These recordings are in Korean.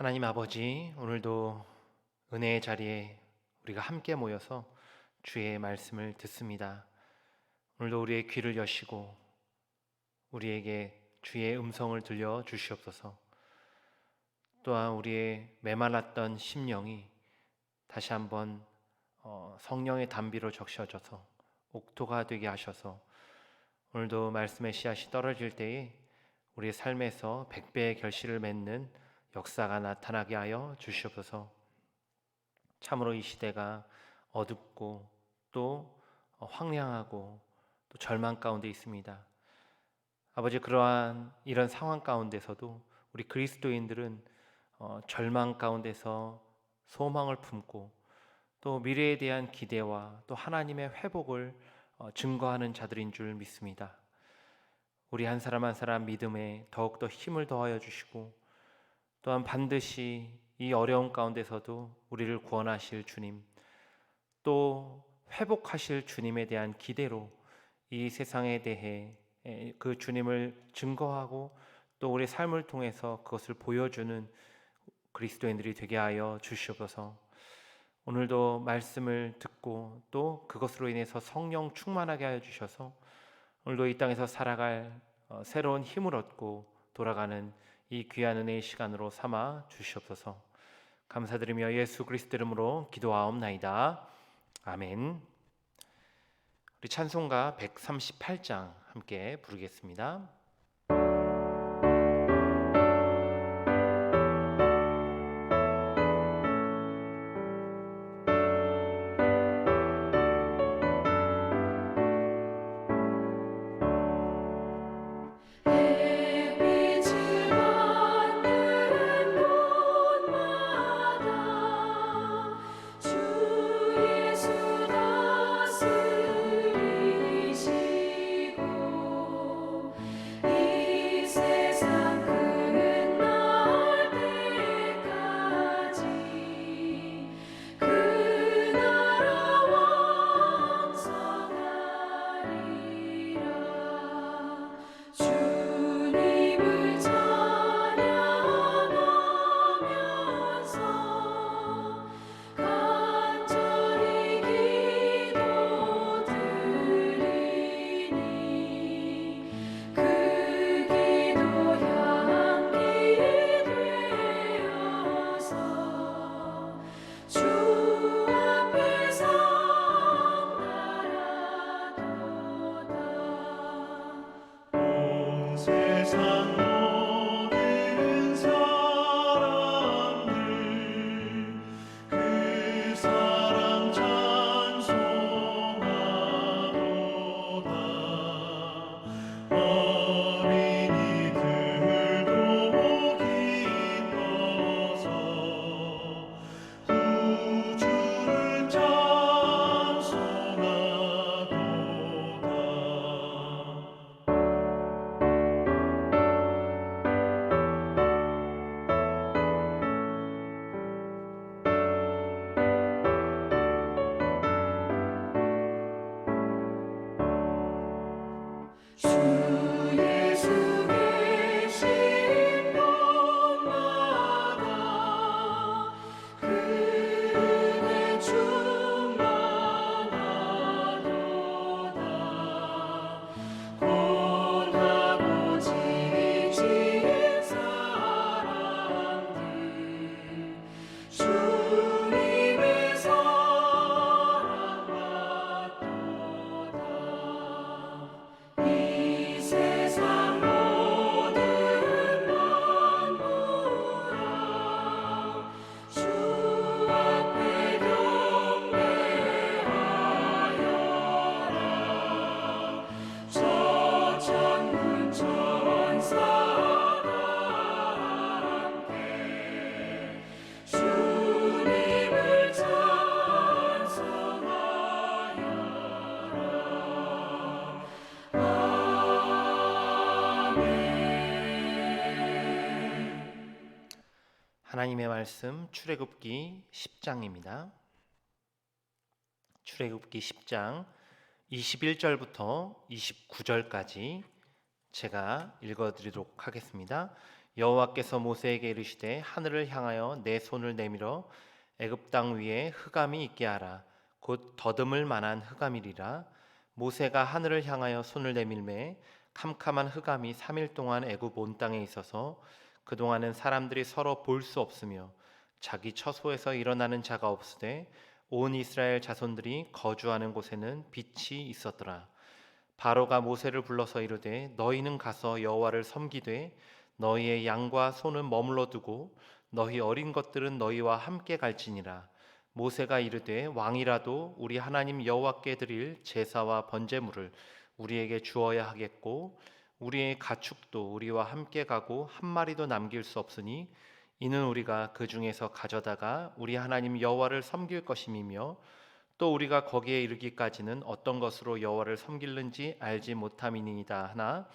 하나님 아버지, 오늘도 은혜의 자리에 우리가 함께 모여서 주의 말씀을 듣습니다. 오늘도 우리의 귀를 여시고 우리에게 주의 음성을 들려 주시옵소서. 또한 우리의 메말랐던 심령이 다시 한번 성령의 단비로 적셔져서 옥토가 되게 하셔서 오늘도 말씀의 씨앗이 떨어질 때에 우리의 삶에서 백배의 결실을 맺는 역사가 나타나게 하여 주시옵소서. 참으로 이 시대가 어둡고 또 황량하고 또 절망 가운데 있습니다. 아버지, 그러한 이런 상황 가운데서도 우리 그리스도인들은 절망 가운데서 소망을 품고 또 미래에 대한 기대와 또 하나님의 회복을 증거하는 자들인 줄 믿습니다. 우리 한 사람 한 사람 믿음에 더욱더 힘을 더하여 주시고 또한 반드시 이 어려운 가운데서도 우리를 구원하실 주님, 또 회복하실 주님에 대한 기대로 이 세상에 대해 그 주님을 증거하고 또 우리 삶을 통해서 그것을 보여주는 그리스도인들이 되게 하여 주시옵소서. 오늘도 말씀을 듣고 또 그것으로 인해서 성령 충만하게 하여 주셔서 오늘도 이 땅에서 살아갈 새로운 힘을 얻고 돌아가는 이 귀한 은혜의 시간으로 삼아 주시옵소서. 감사드리며 예수 그리스도 이름으로 기도하옵나이다. 아멘. 우리 찬송가 138장 함께 부르겠습니다. 하나님의 말씀 출애굽기 10장입니다. 출애굽기 10장 21절부터 29절까지 제가 읽어드리도록 하겠습니다. 여호와께서 모세에게 이르시되 하늘을 향하여 내 손을 내밀어 애굽 땅 위에 흑암이 있게 하라. 곧 더듬을 만한 흑암이리라. 모세가 하늘을 향하여 손을 내밀매 캄캄한 흑암이 3일 동안 애굽 온 땅에 있어서 그동안은 사람들이 서로 볼 수 없으며 자기 처소에서 일어나는 자가 없으되 온 이스라엘 자손들이 거주하는 곳에는 빛이 있었더라. 바로가 모세를 불러서 이르되 너희는 가서 여호와를 섬기되 너희의 양과 소는 머물러 두고 너희 어린 것들은 너희와 함께 갈지니라. 모세가 이르되 왕이라도 우리 하나님 여호와께 드릴 제사와 번제물을 우리에게 주어야 하겠고 우리의 가축도 우리와 함께 가고 한 마리도 남길 수 없으니 이는 우리가 그 중에서 가져다가 우리 하나님 여호와를 섬길 것임이며 또 우리가 거기에 이르기까지는 어떤 것으로 여호와를 섬길는지 알지 못함이니이다 하나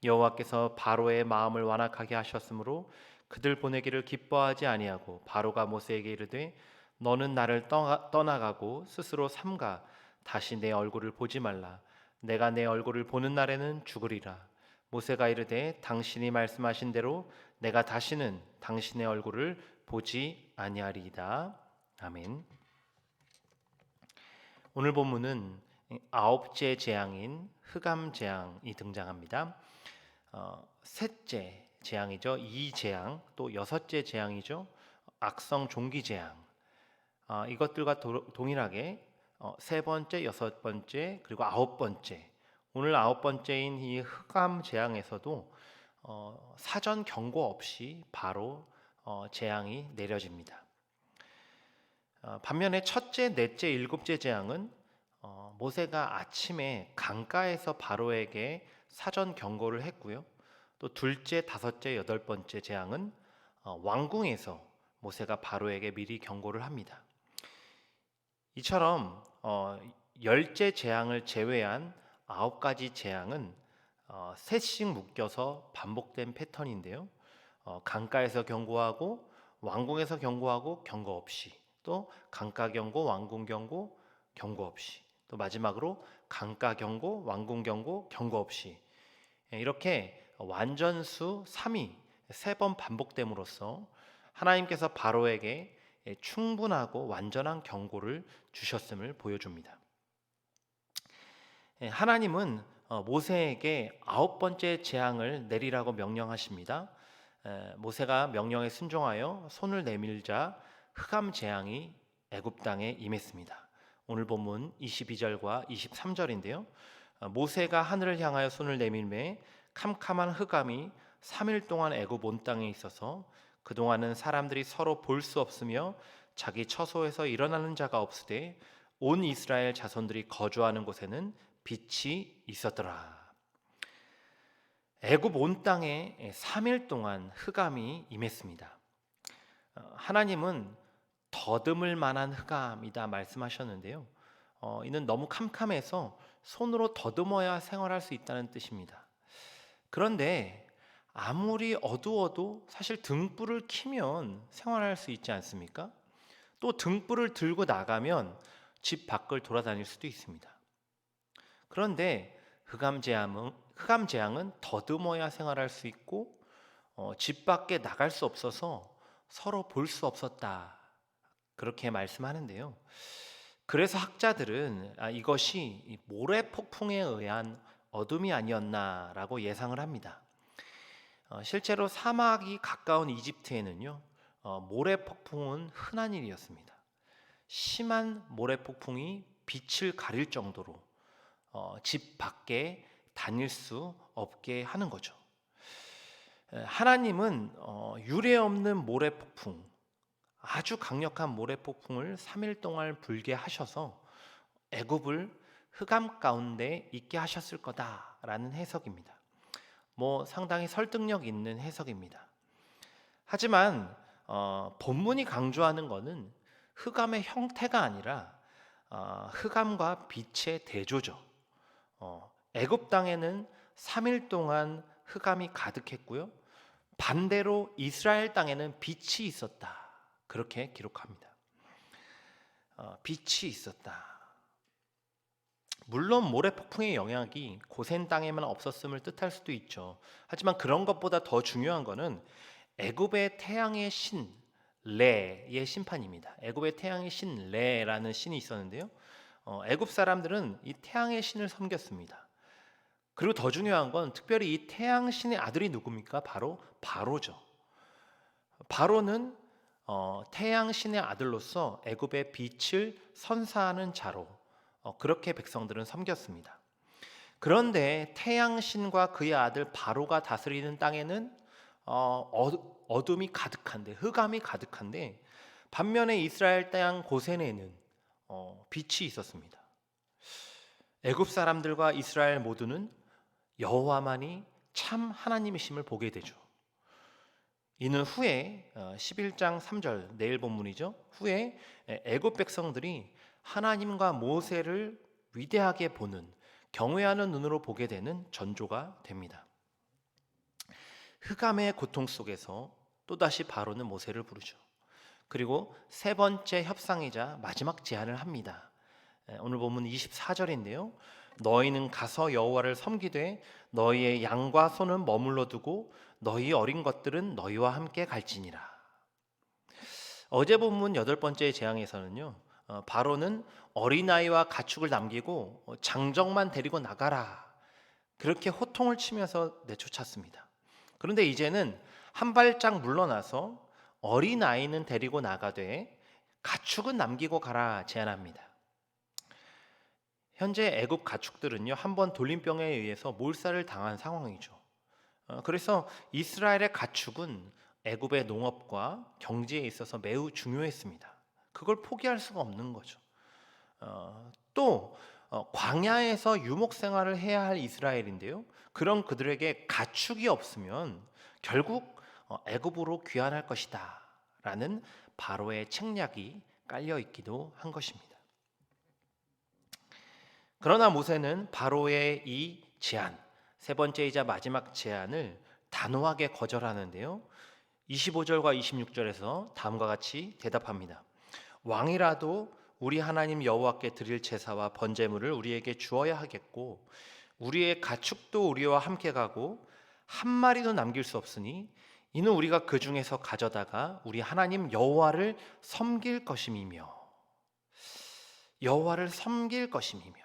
여호와께서 바로의 마음을 완악하게 하셨으므로 그들 보내기를 기뻐하지 아니하고 바로가 모세에게 이르되 너는 나를 떠나가고 스스로 삼가 다시 내 얼굴을 보지 말라. 내가 내 얼굴을 보는 날에는 죽으리라. 모세가 이르되 당신이 말씀하신 대로 내가 다시는 당신의 얼굴을 보지 아니하리이다. 아멘. 오늘 본문은 아홉째 재앙인 흑암 재앙이 등장합니다. 셋째 재앙이죠. 이 재앙, 또 여섯째 재앙이죠. 악성 종기 재앙. 이것들과 동일하게 세 번째, 여섯 번째, 그리고 아홉 번째. 오늘 아홉 번째인 이 흑암 재앙에서도 사전 경고 없이 바로 재앙이 내려집니다. 반면에 첫째, 넷째, 일곱째 재앙은 모세가 아침에 강가에서 바로에게 사전 경고를 했고요. 또 둘째, 다섯째, 여덟 번째 재앙은 왕궁에서 모세가 바로에게 미리 경고를 합니다. 이처럼 열째 재앙을 제외한 아홉 가지 재앙은 셋씩 묶여서 반복된 패턴인데요. 강가에서 경고하고 왕궁에서 경고하고 경고 없이, 또 강가 경고, 왕궁 경고, 경고 없이, 또 마지막으로 강가 경고, 왕궁 경고, 경고 없이, 이렇게 완전수 3이 세 번 반복됨으로써 하나님께서 바로에게 충분하고 완전한 경고를 주셨음을 보여줍니다. 하나님은 모세에게 아홉 번째 재앙을 내리라고 명령하십니다. 모세가 명령에 순종하여 손을 내밀자 흑암 재앙이 애굽 땅에 임했습니다. 오늘 본문 22절과 23절인데요. 모세가 하늘을 향하여 손을 내밀매 캄캄한 흑암이 3일 동안 애굽 온 땅에 있어서 그동안은 사람들이 서로 볼 수 없으며 자기 처소에서 일어나는 자가 없으되 온 이스라엘 자손들이 거주하는 곳에는 빛이 있었더라. 애굽 온 땅에 3일 동안 흑암이 임했습니다. 하나님은 더듬을 만한 흑암이다 말씀하셨는데요. 이는 너무 캄캄해서 손으로 더듬어야 생활할 수 있다는 뜻입니다. 그런데 아무리 어두워도 사실 등불을 켜면 생활할 수 있지 않습니까? 또 등불을 들고 나가면 집 밖을 돌아다닐 수도 있습니다. 그런데 흑암 재앙은 더듬어야 생활할 수 있고 집 밖에 나갈 수 없어서 서로 볼 수 없었다. 그렇게 말씀하는데요. 그래서 학자들은 이것이 모래 폭풍에 의한 어둠이 아니었나라고 예상을 합니다. 실제로 사막이 가까운 이집트에는요, 모래 폭풍은 흔한 일이었습니다. 심한 모래 폭풍이 빛을 가릴 정도로 집 밖에 다닐 수 없게 하는 거죠. 하나님은 유례 없는 모래 폭풍, 아주 강력한 모래 폭풍을 3일 동안 불게 하셔서 애굽을 흑암 가운데 있게 하셨을 거다라는 해석입니다. 상당히 설득력 있는 해석입니다. 하지만 본문이 강조하는 것은 흑암의 형태가 아니라 흑암과 빛의 대조죠. 애굽 땅에는 3일 동안 흑암이 가득했고요. 반대로 이스라엘 땅에는 빛이 있었다. 그렇게 기록합니다. 빛이 있었다. 물론 모래폭풍의 영향이 고센 땅에만 없었음을 뜻할 수도 있죠. 하지만 그런 것보다 더 중요한 것은 애굽의 태양의 신 레의 심판입니다. 애굽의 태양의 신 레라는 신이 있었는데요. 애굽 사람들은 이 태양의 신을 섬겼습니다. 그리고 더 중요한 건 특별히 이 태양 신의 아들이 누굽니까? 바로 바로죠. 바로는 태양 신의 아들로서 애굽의 빛을 선사하는 자로 그렇게 백성들은 섬겼습니다. 그런데 태양 신과 그의 아들 바로가 다스리는 땅에는 어둠이 가득한데, 흑암이 가득한데, 반면에 이스라엘 땅 고센에는 빛이 있었습니다. 애굽 사람들과 이스라엘 모두는 여호와만이 참 하나님이심을 보게 되죠. 이는 후에 11장 3절 내일 본문이죠. 후에 애굽 백성들이 하나님과 모세를 위대하게 보는, 경외하는 눈으로 보게 되는 전조가 됩니다. 흑암의 고통 속에서 또다시 바로는 모세를 부르죠. 그리고 세 번째 협상이자 마지막 제안을 합니다. 오늘 본문 24절인데요. 너희는 가서 여호와를 섬기되 너희의 양과 소는 머물러 두고 너희 어린 것들은 너희와 함께 갈지니라. 어제 본문 8번째 재앙에서는요, 바로는 어린아이와 가축을 남기고 장정만 데리고 나가라, 그렇게 호통을 치면서 내쫓았습니다. 그런데 이제는 한 발짝 물러나서 어린아이는 데리고 나가되 가축은 남기고 가라 제안합니다. 현재 애굽 가축들은요, 한번 돌림병에 의해서 몰살을 당한 상황이죠. 그래서 이스라엘의 가축은 애굽의 농업과 경제에 있어서 매우 중요했습니다. 그걸 포기할 수가 없는 거죠. 또 광야에서 유목 생활을 해야 할 이스라엘인데요, 그런 그들에게 가축이 없으면 결국 애굽으로 귀환할 것이다 라는 바로의 책략이 깔려 있기도 한 것입니다. 그러나 모세는 바로의 이 제안, 세 번째이자 마지막 제안을 단호하게 거절하는데요, 25절과 26절에서 다음과 같이 대답합니다. 왕이라도 우리 하나님 여호와께 드릴 제사와 번제물을 우리에게 주어야 하겠고 우리의 가축도 우리와 함께 가고 한 마리도 남길 수 없으니 이는 우리가 그 중에서 가져다가 우리 하나님 여호와를 섬길 것임이며, 여호와를 섬길 것임이며.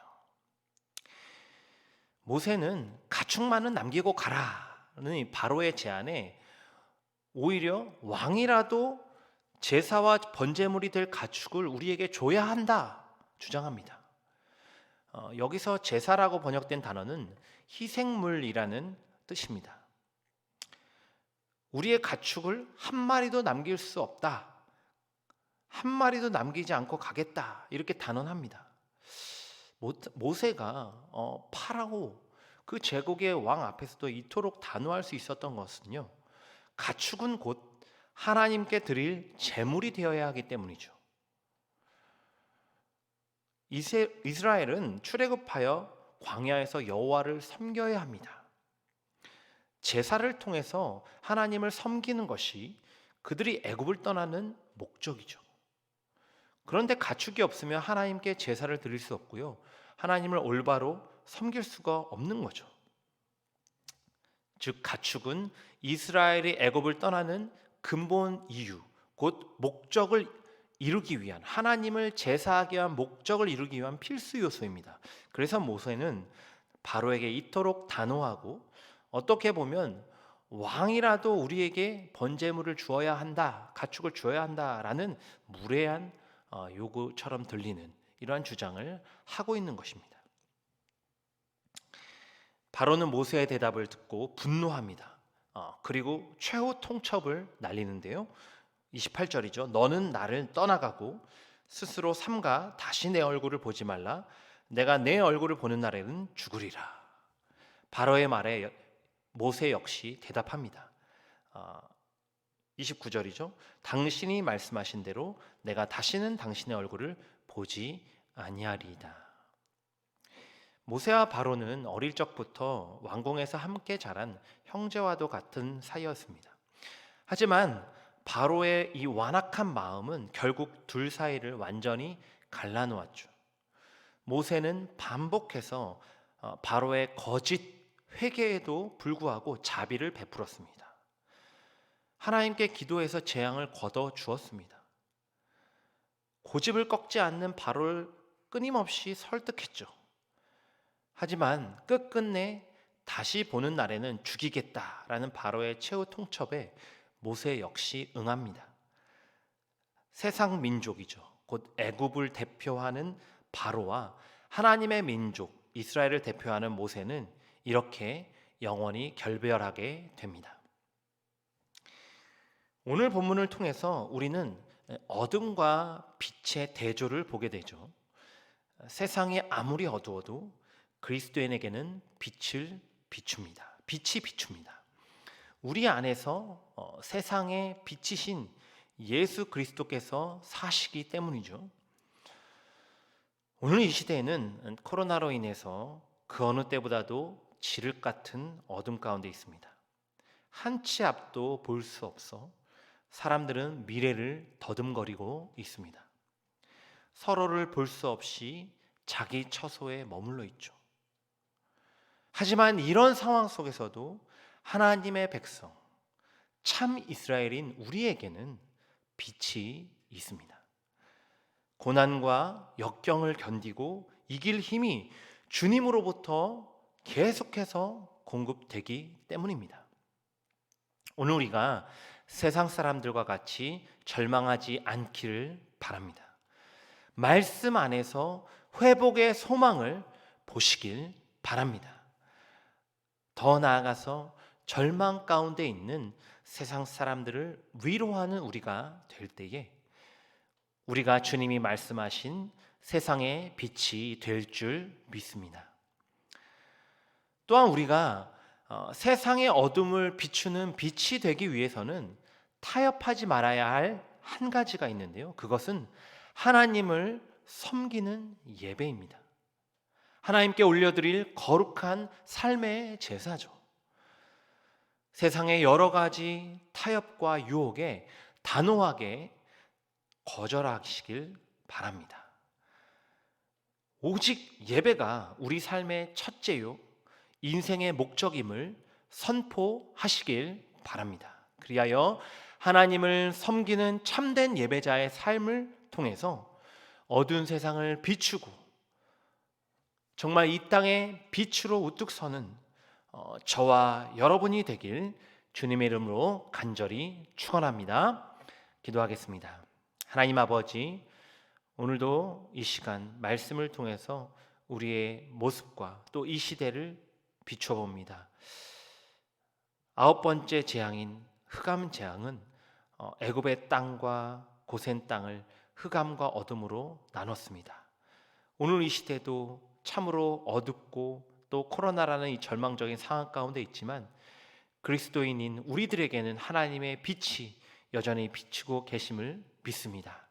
모세는 가축만은 남기고 가라는 이 바로의 제안에 오히려 왕이라도 제사와 번제물이 될 가축을 우리에게 줘야 한다 주장합니다. 여기서 제사라고 번역된 단어는 희생물이라는 뜻입니다. 우리의 가축을 한 마리도 남길 수 없다, 한 마리도 남기지 않고 가겠다, 이렇게 단언합니다. 모세가 파라오 그 제국의 왕 앞에서도 이토록 단호할 수 있었던 것은요, 가축은 곧 하나님께 드릴 제물이 되어야 하기 때문이죠. 이스라엘은 출애굽하여 광야에서 여호와를 섬겨야 합니다. 제사를 통해서 하나님을 섬기는 것이 그들이 애굽을 떠나는 목적이죠. 그런데 가축이 없으면 하나님께 제사를 드릴 수 없고요, 하나님을 올바로 섬길 수가 없는 거죠. 즉 가축은 이스라엘이 애굽을 떠나는 근본 이유, 곧 목적을 이루기 위한, 하나님을 제사하기 위한 목적을 이루기 위한 필수 요소입니다. 그래서 모세는 바로에게 이토록 단호하고, 어떻게 보면 왕이라도 우리에게 번제물을 주어야 한다, 가축을 주어야 한다라는 무례한 요구처럼 들리는 이러한 주장을 하고 있는 것입니다. 바로는 모세의 대답을 듣고 분노합니다. 그리고 최후 통첩을 날리는데요, 28절이죠. 너는 나를 떠나가고 스스로 삼가 다시 내 얼굴을 보지 말라. 내가 내 얼굴을 보는 날에는 죽으리라. 바로의 말에 모세 역시 대답합니다. 29절이죠. 당신이 말씀하신 대로 내가 다시는 당신의 얼굴을 보지 아니하리이다. 모세와 바로는 어릴 적부터 왕궁에서 함께 자란 형제와도 같은 사이였습니다. 하지만 바로의 이 완악한 마음은 결국 둘 사이를 완전히 갈라놓았죠. 모세는 반복해서 바로의 거짓 회개에도 불구하고 자비를 베풀었습니다. 하나님께 기도해서 재앙을 거둬 주었습니다. 고집을 꺾지 않는 바로를 끊임없이 설득했죠. 하지만 끝끝내 다시 보는 날에는 죽이겠다라는 바로의 최후 통첩에 모세 역시 응합니다. 세상 민족이죠. 곧 애굽을 대표하는 바로와 하나님의 민족 이스라엘을 대표하는 모세는 이렇게 영원히 결별하게 됩니다. 오늘 본문을 통해서 우리는 어둠과 빛의 대조를 보게 되죠. 세상이 아무리 어두워도 그리스도인에게는 빛이 비춥니다. 우리 안에서 세상의 빛이신 예수 그리스도께서 사시기 때문이죠. 오늘 이 시대에는 코로나로 인해서 그 어느 때보다도 지륵 같은 어둠 가운데 있습니다. 한 치 앞도 볼 수 없어 사람들은 미래를 더듬거리고 있습니다. 서로를 볼 수 없이 자기 처소에 머물러 있죠. 하지만 이런 상황 속에서도 하나님의 백성, 참 이스라엘인 우리에게는 빛이 있습니다. 고난과 역경을 견디고 이길 힘이 주님으로부터 계속해서 공급되기 때문입니다. 오늘 우리가 세상 사람들과 같이 절망하지 않기를 바랍니다. 말씀 안에서 회복의 소망을 보시길 바랍니다. 더 나아가서 절망 가운데 있는 세상 사람들을 위로하는 우리가 될 때에 우리가 주님이 말씀하신 세상의 빛이 될 줄 믿습니다. 또한 우리가 세상의 어둠을 비추는 빛이 되기 위해서는 타협하지 말아야 할 한 가지가 있는데요. 그것은 하나님을 섬기는 예배입니다. 하나님께 올려드릴 거룩한 삶의 제사죠. 세상의 여러 가지 타협과 유혹에 단호하게 거절하시길 바랍니다. 오직 예배가 우리 삶의 첫째요, 인생의 목적임을 선포하시길 바랍니다. 그리하여 하나님을 섬기는 참된 예배자의 삶을 통해서 어두운 세상을 비추고 정말 이 땅의 빛으로 우뚝 서는 저와 여러분이 되길 주님의 이름으로 간절히 축원합니다. 기도하겠습니다. 하나님 아버지, 오늘도 이 시간 말씀을 통해서 우리의 모습과 또 이 시대를 비춰봅니다. 9번째 재앙인 흑암 재앙은 애굽의 땅과 고센 땅을 흑암과 어둠으로 나눴습니다. 오늘 이 시대도 참으로 어둡고 또 코로나라는 이 절망적인 상황 가운데 있지만 그리스도인인 우리들에게는 하나님의 빛이 여전히 비추고 계심을 믿습니다.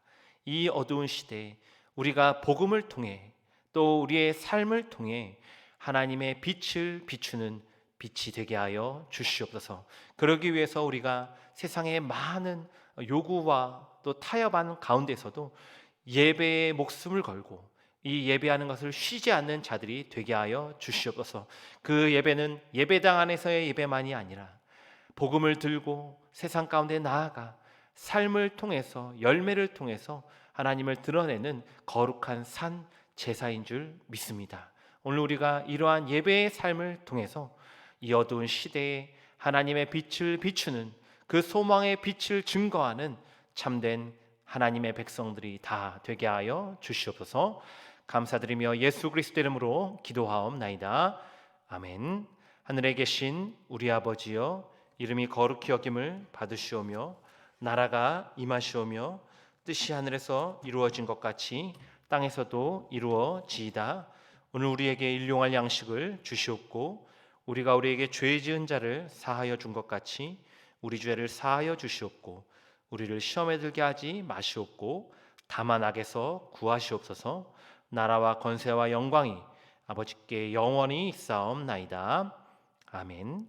이 어두운 시대에 우리가 복음을 통해 또 우리의 삶을 통해 하나님의 빛을 비추는 빛이 되게 하여 주시옵소서. 그러기 위해서 우리가 세상의 많은 요구와 또 타협하는 가운데서도 예배에 목숨을 걸고 이 예배하는 것을 쉬지 않는 자들이 되게 하여 주시옵소서. 그 예배는 예배당 안에서의 예배만이 아니라 복음을 들고 세상 가운데 나아가 삶을 통해서 열매를 통해서 하나님을 드러내는 거룩한 산 제사인 줄 믿습니다. 오늘 우리가 이러한 예배의 삶을 통해서 이 어두운 시대에 하나님의 빛을 비추는 그 소망의 빛을 증거하는 참된 하나님의 백성들이 다 되게 하여 주시옵소서. 감사드리며 예수 그리스도 이름으로 기도하옵나이다. 아멘. 하늘에 계신 우리 아버지여, 이름이 거룩히 여김을 받으시오며 나라가 임하시오며 뜻이 하늘에서 이루어진 것 같이 땅에서도 이루어지이다. 오늘 우리에게 일용할 양식을 주시옵고 우리가 우리에게 죄 지은 자를 사하여 준 것 같이 우리 죄를 사하여 주시옵고 우리를 시험에 들게 하지 마시옵고 다만 악에서 구하시옵소서. 나라와 권세와 영광이 아버지께 영원히 있사옵나이다. 아멘.